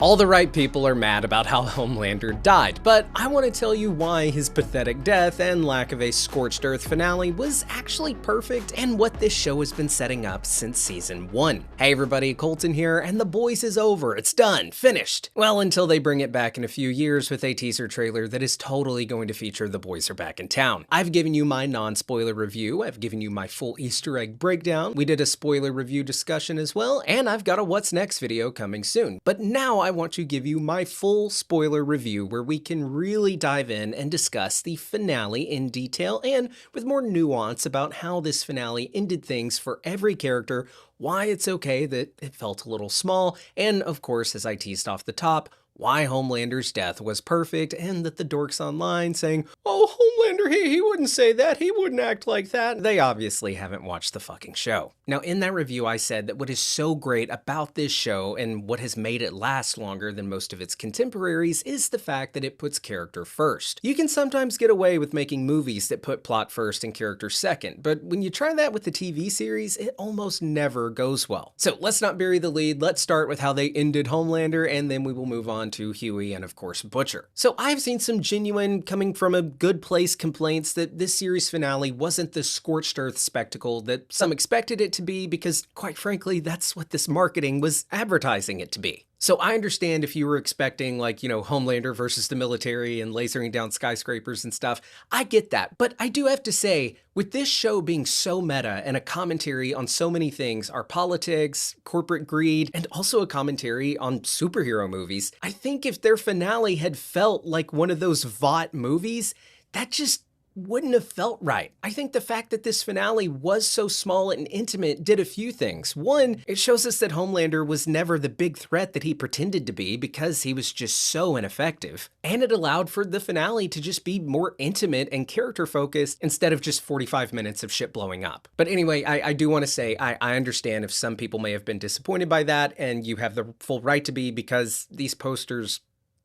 All the right people are mad about how Homelander died, but I want to tell you why his pathetic death and lack of a scorched earth finale was actually perfect and what this show has been setting up since season 1. Hey everybody, Colton here, and The Boys is over. It's done, finished. Well, until they bring it back in a few years with a teaser trailer that is totally going to feature The Boys are back in town. I've given you my non-spoiler review, I've given you my full Easter egg breakdown, we did a spoiler review discussion as well, and I've got a what's next video coming soon. But now I want to give you my full spoiler review where we can really dive in and discuss the finale in detail and with more nuance about how this finale ended things for every character, why it's okay that it felt a little small, and of course, as I teased off the top, why Homelander's death was perfect, and that the dorks online saying, "Oh, Homelander, he wouldn't say that, he wouldn't act like that," they obviously haven't watched the fucking show. Now, in that review, I said that what is so great about this show and what has made it last longer than most of its contemporaries is the fact that it puts character first. You can sometimes get away with making movies that put plot first and character second, but when you try that with the TV series, it almost never goes well. So let's not bury the lead, let's start with how they ended Homelander, and then we will move on to Huey and of course Butcher. So I've seen some genuine, coming from a good place complaints that this series finale wasn't the scorched earth spectacle that some expected it to be because, quite frankly, that's what this marketing was advertising it to be. So I understand if you were expecting Homelander versus the military and lasering down skyscrapers and stuff, I get that. But I do have to say, with this show being so meta and a commentary on so many things, our politics, corporate greed, and also a commentary on superhero movies, I think if their finale had felt like one of those Vought movies, that just wouldn't have felt right. I think the fact that this finale was so small and intimate did a few things. One, it shows us that Homelander was never the big threat that he pretended to be because he was just so ineffective. And it allowed for the finale to just be more intimate and character focused instead of just 45 minutes of shit blowing up. But anyway, I do want to say, I understand if some people may have been disappointed by that, and you have the full right to be because these posters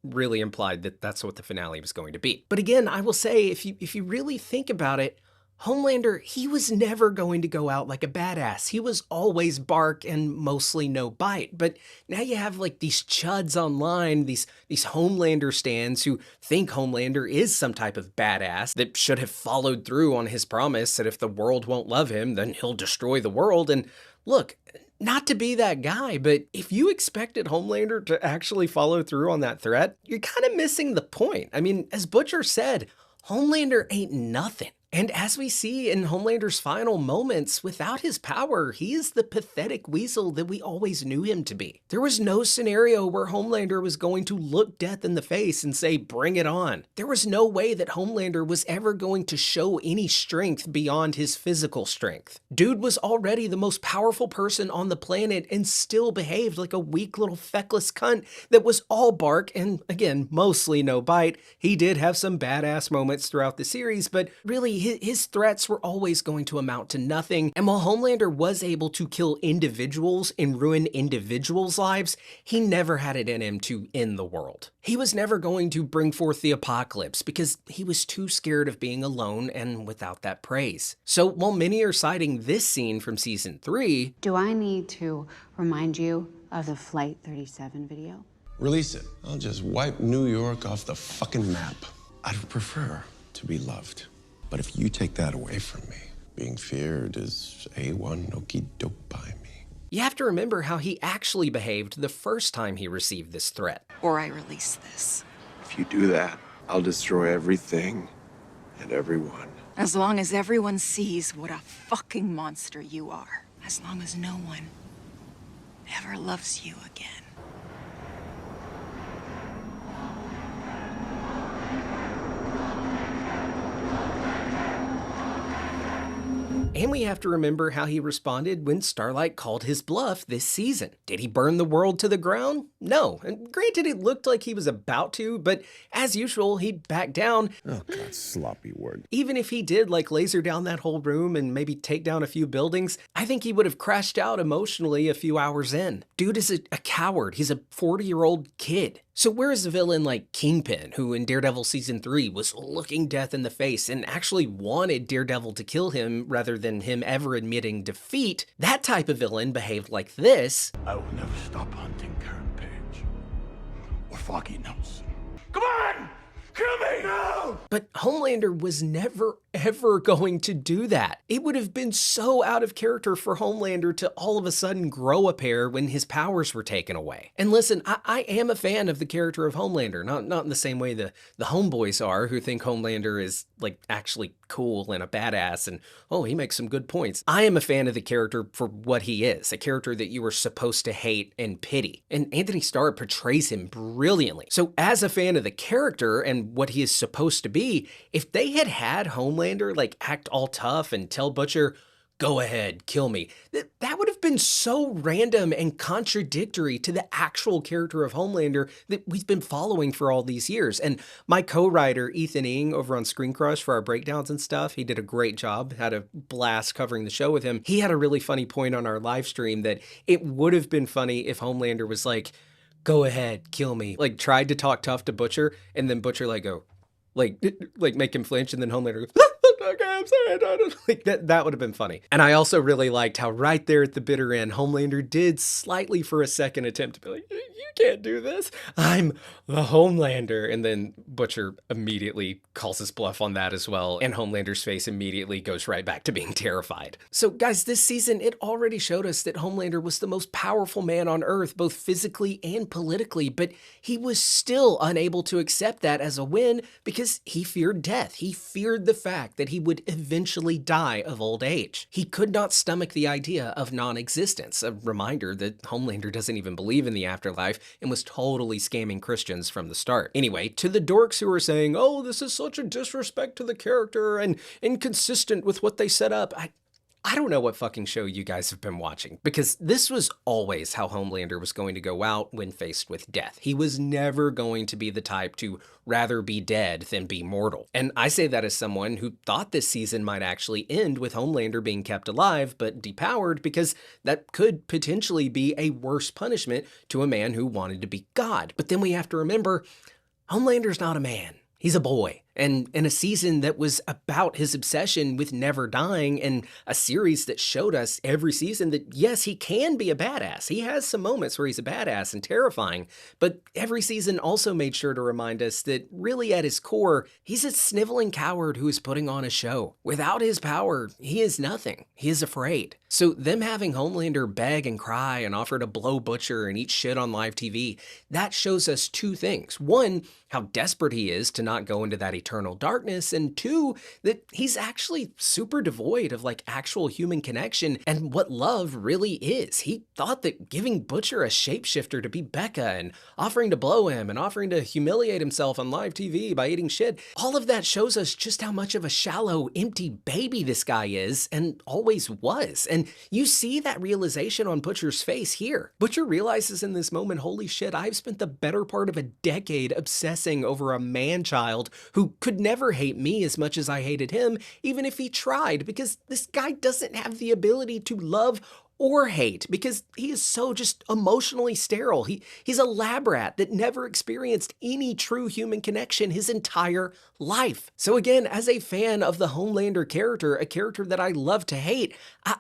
really implied that that's what the finale was going to be. But again, I will say, if you really think about it, Homelander, he was never going to go out like a badass. He was always bark and mostly no bite. But now you have like these chuds online, these Homelander stans who think Homelander is some type of badass that should have followed through on his promise that if the world won't love him, then he'll destroy the world. And look, not to be that guy, but if you expected Homelander to actually follow through on that threat, you're kind of missing the point. I mean, as Butcher said, Homelander ain't nothing. And as we see in Homelander's final moments, without his power, he is the pathetic weasel that we always knew him to be. There was no scenario where Homelander was going to look death in the face and say, "Bring it on." There was no way that Homelander was ever going to show any strength beyond his physical strength. Dude was already the most powerful person on the planet and still behaved like a weak little feckless cunt that was all bark and, again, mostly no bite. He did have some badass moments throughout the series, but really, his threats were always going to amount to nothing, and while Homelander was able to kill individuals and ruin individuals' lives, he never had it in him to end the world. He was never going to bring forth the apocalypse because he was too scared of being alone and without that praise. So while many are citing this scene from season 3... Do I need to remind you of the Flight 37 video? Release it. I'll just wipe New York off the fucking map. I'd prefer to be loved. But if you take that away from me, being feared is A1 okie doke by me. You have to remember how he actually behaved the first time he received this threat. Or I release this. If you do that, I'll destroy everything and everyone. As long as everyone sees what a fucking monster you are. As long as no one ever loves you again. And we have to remember how he responded when Starlight called his bluff this season. Did he burn the world to the ground? No. And granted, it looked like he was about to, but as usual, he backed down. Oh, God, sloppy word. Even if he did laser down that whole room and maybe take down a few buildings, I think he would have crashed out emotionally a few hours in. Dude is a coward. He's a 40-year-old kid. So where is a villain like Kingpin, who in Daredevil Season 3 was looking death in the face and actually wanted Daredevil to kill him rather than him ever admitting defeat? That type of villain behaved like this. I will never stop hunting Karen Page. fucking knows. Come on! Kill me! No! But Homelander was never, ever going to do that. It would have been so out of character for Homelander to all of a sudden grow a pair when his powers were taken away. And listen, I am a fan of the character of Homelander, not in the same way the homeboys are, who think Homelander is like actually cool and a badass and, oh, he makes some good points. I am a fan of the character for what he is, a character that you are supposed to hate and pity. And Anthony Starr portrays him brilliantly. So as a fan of the character and what he is supposed to be, if they had Homelander like act all tough and tell Butcher, go ahead, kill me, that would have been so random and contradictory to the actual character of Homelander that we've been following for all these years. And my co-writer, Ethan Ing, over on Screen Crush for our breakdowns and stuff, he did a great job, had a blast covering the show with him. He had a really funny point on our live stream that it would have been funny if Homelander was like, go ahead, kill me, like tried to talk tough to Butcher, and then Butcher like go, like make him flinch, and then Homelander goes, okay, I'm sorry, like that would have been funny. And I also really liked how right there at the bitter end, Homelander did slightly for a second attempt to be like, you can't do this, I'm the Homelander. And then Butcher immediately calls his bluff on that as well. And Homelander's face immediately goes right back to being terrified. So guys, this season, it already showed us that Homelander was the most powerful man on Earth, both physically and politically, but he was still unable to accept that as a win because he feared death. He feared the fact that he would eventually die of old age. He could not stomach the idea of non-existence, a reminder that Homelander doesn't even believe in the afterlife and was totally scamming Christians from the start. Anyway, to the dorks who are saying, oh, this is such a disrespect to the character and inconsistent with what they set up, I don't know what fucking show you guys have been watching, because this was always how Homelander was going to go out when faced with death. He was never going to be the type to rather be dead than be mortal. And I say that as someone who thought this season might actually end with Homelander being kept alive but depowered, because that could potentially be a worse punishment to a man who wanted to be God. But then we have to remember, Homelander's not a man. He's a boy. And in a season that was about his obsession with never dying, and a series that showed us every season that, yes, he can be a badass. He has some moments where he's a badass and terrifying, but every season also made sure to remind us that really at his core, he's a sniveling coward who is putting on a show. Without his power, he is nothing. He is afraid. So them having Homelander beg and cry and offer to blow Butcher and eat shit on live TV, that shows us two things. One, how desperate he is to not go into that eternal darkness, and two, that he's actually super devoid of like actual human connection and what love really is. He thought that giving Butcher a shapeshifter to be Becca and offering to blow him and offering to humiliate himself on live TV by eating shit, all of that shows us just how much of a shallow, empty baby this guy is and always was. And you see that realization on Butcher's face here. Butcher realizes in this moment, holy shit, I've spent the better part of a decade obsessing over a man-child who could never hate me as much as I hated him, even if he tried, because this guy doesn't have the ability to love or hate, because he is so just emotionally sterile. He's a lab rat that never experienced any true human connection his entire life. So again, as a fan of the Homelander character, a character that I love to hate,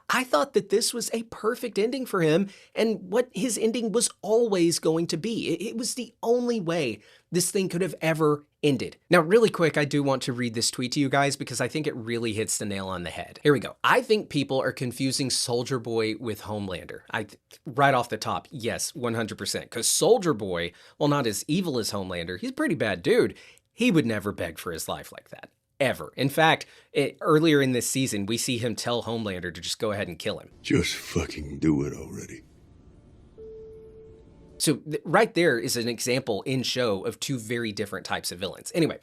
I thought that this was a perfect ending for him, and what his ending was always going to be. It was the only way this thing could have ever ended. Now, really quick, I do want to read this tweet to you guys because I think it really hits the nail on the head. Here we go. I think people are confusing Soldier Boy with Homelander. Right off the top, yes, 100%. Because Soldier Boy, while not as evil as Homelander, he's a pretty bad dude. He would never beg for his life like that. Ever. In fact, earlier in this season, we see him tell Homelander to just go ahead and kill him. Just fucking do it already. So right there is an example in show of two very different types of villains. Anyway,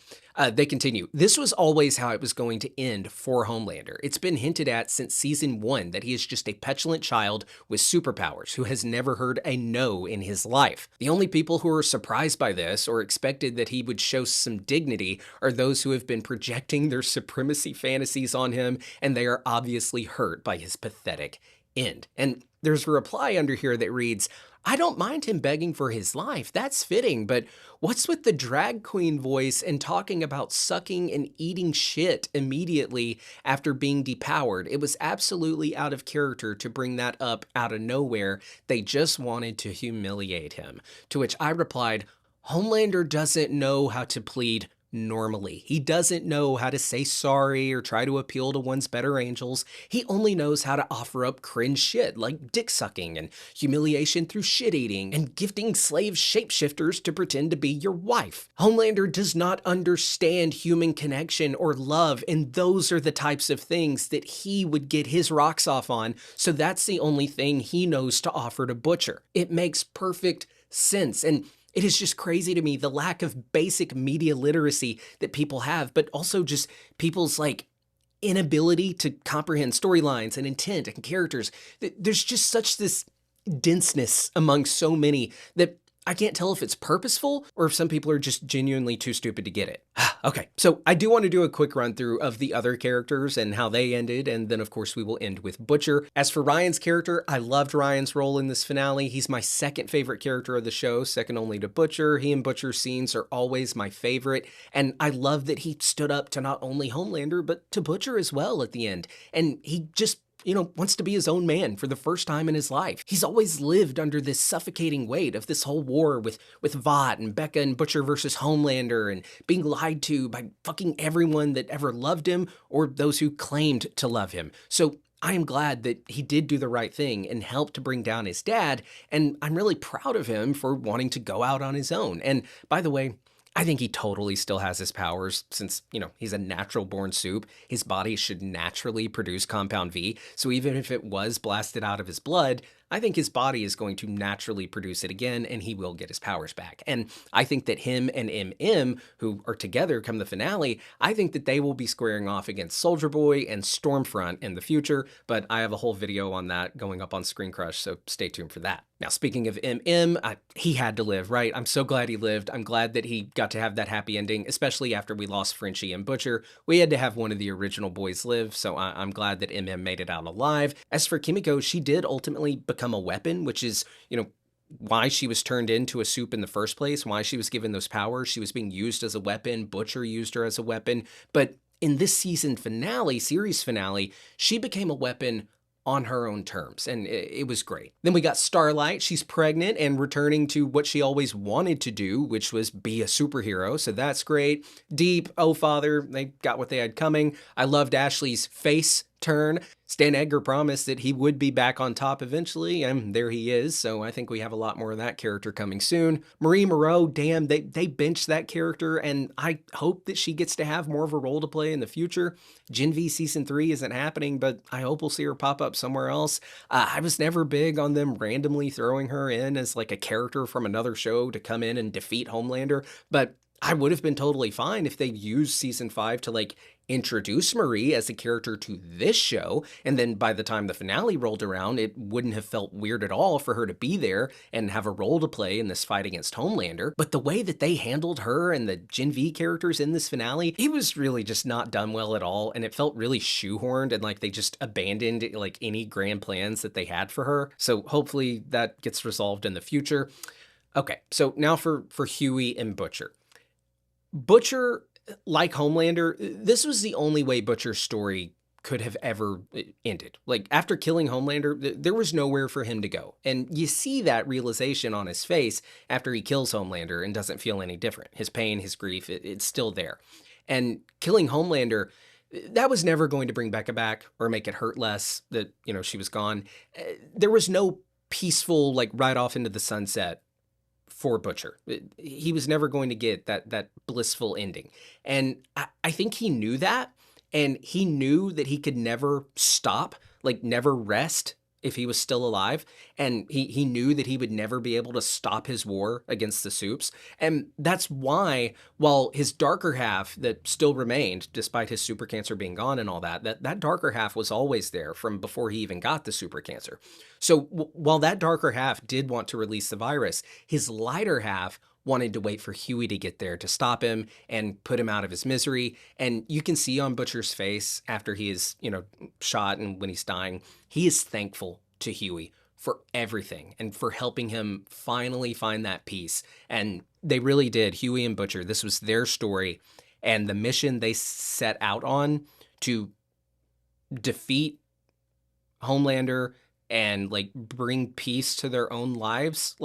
they continue. This was always how it was going to end for Homelander. It's been hinted at since season 1 that he is just a petulant child with superpowers who has never heard a no in his life. The only people who are surprised by this or expected that he would show some dignity are those who have been projecting their supremacy fantasies on him, and they are obviously hurt by his pathetic end. And there's a reply under here that reads, I don't mind him begging for his life, that's fitting, but what's with the drag queen voice and talking about sucking and eating shit immediately after being depowered? It was absolutely out of character to bring that up out of nowhere. They just wanted to humiliate him. To which I replied, Homelander doesn't know how to plead normally. He doesn't know how to say sorry or try to appeal to one's better angels. He only knows how to offer up cringe shit like dick sucking and humiliation through shit eating and gifting slave shapeshifters to pretend to be your wife. Homelander does not understand human connection or love, and those are the types of things that he would get his rocks off on, so that's the only thing he knows to offer to Butcher. It makes perfect sense, and it is just crazy to me, the lack of basic media literacy that people have, but also just people's like inability to comprehend storylines and intent and characters. There's just such this denseness among so many that I can't tell if it's purposeful or if some people are just genuinely too stupid to get it. Okay, so I do want to do a quick run through of the other characters and how they ended, and then of course we will end with Butcher. As for Ryan's character, I loved Ryan's role in this finale. He's my second favorite character of the show, second only to Butcher. He and Butcher's scenes are always my favorite, and I love that he stood up to not only Homelander, but to Butcher as well at the end. And he just wants to be his own man for the first time in his life. He's always lived under this suffocating weight of this whole war with Vought and Becca and Butcher versus Homelander and being lied to by fucking everyone that ever loved him or those who claimed to love him. So I am glad that he did do the right thing and helped to bring down his dad, and I'm really proud of him for wanting to go out on his own. And by the way, I think he totally still has his powers since, he's a natural born soup. His body should naturally produce compound V. So even if it was blasted out of his blood, I think his body is going to naturally produce it again and he will get his powers back. And I think that him and MM, who are together come the finale, I think that they will be squaring off against Soldier Boy and Stormfront in the future, but I have a whole video on that going up on Screen Crush, so stay tuned for that. Now, speaking of MM, he had to live, right? I'm so glad he lived. I'm glad that he got to have that happy ending, especially after we lost Frenchie and Butcher. We had to have one of the original boys live, so I'm glad that MM made it out alive. As for Kimiko, she did ultimately become a weapon, which is, why she was turned into a soup in the first place, why she was given those powers. She was being used as a weapon. Butcher used her as a weapon. But in this season finale, series finale, she became a weapon on her own terms, and it was great. Then we got Starlight. She's pregnant and returning to what she always wanted to do, which was be a superhero, so that's great. Deep, oh father, they got what they had coming. I loved Ashley's face turn. Stan Edgar promised that he would be back on top eventually, and there he is, so I think we have a lot more of that character coming soon. Marie Moreau, damn, they benched that character, and I hope that she gets to have more of a role to play in the future. Gen V Season 3 isn't happening, but I hope we'll see her pop up somewhere else. I was never big on them randomly throwing her in as like a character from another show to come in and defeat Homelander, but I would have been totally fine if they used Season 5 to introduce Marie as a character to this show, and then by the time the finale rolled around, it wouldn't have felt weird at all for her to be there and have a role to play in this fight against Homelander. But the way that they handled her and the Gen V characters in this finale, it was really just not done well at all, and it felt really shoehorned and like they just abandoned any grand plans that they had for her. So hopefully that gets resolved in the future. Okay, so now for Huey and Butcher. Butcher, like Homelander, this was the only way Butcher's story could have ever ended. After killing Homelander, there was nowhere for him to go. And you see that realization on his face after he kills Homelander and doesn't feel any different. His pain, his grief, it's still there. And killing Homelander, that was never going to bring Becca back or make it hurt less that, she was gone. There was no peaceful, ride off into the sunset for Butcher. He was never going to get that blissful ending. And I think he knew that, and he knew that he could never stop, never rest if he was still alive. And he knew that he would never be able to stop his war against the Supes. And that's why, while his darker half that still remained, despite his super cancer being gone and all that darker half was always there from before he even got the super cancer. So while that darker half did want to release the virus, his lighter half wanted to wait for Huey to get there to stop him and put him out of his misery. And you can see on Butcher's face after he is, shot and when he's dying, he is thankful to Huey for everything and for helping him finally find that peace. And they really did. Huey and Butcher, this was their story. And the mission they set out on to defeat Homelander and bring peace to their own lives,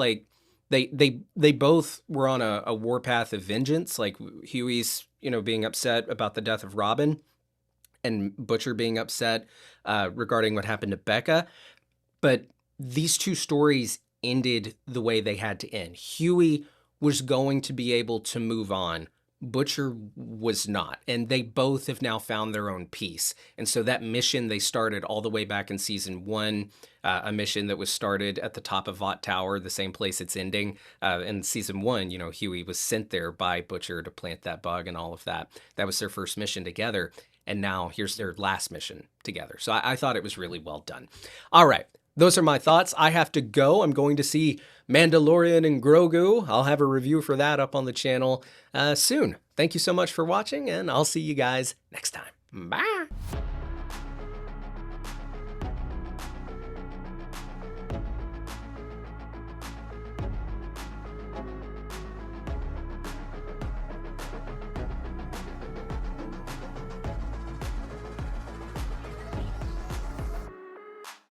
they both were on a warpath of vengeance. Like Huey's, being upset about the death of Robin, and Butcher being upset regarding what happened to Becca. But these two stories ended the way they had to end. Huey was going to be able to move on. Butcher was not. And they both have now found their own peace. And so that mission they started all the way back in season 1, a mission that was started at the top of Vought Tower, the same place it's ending. In season 1, Huey was sent there by Butcher to plant that bug and all of that. That was their first mission together. And now here's their last mission together. So I thought it was really well done. All right. Those are my thoughts. I have to go. I'm going to see Mandalorian and Grogu. I'll have a review for that up on the channel soon. Thank you so much for watching, and I'll see you guys next time. Bye.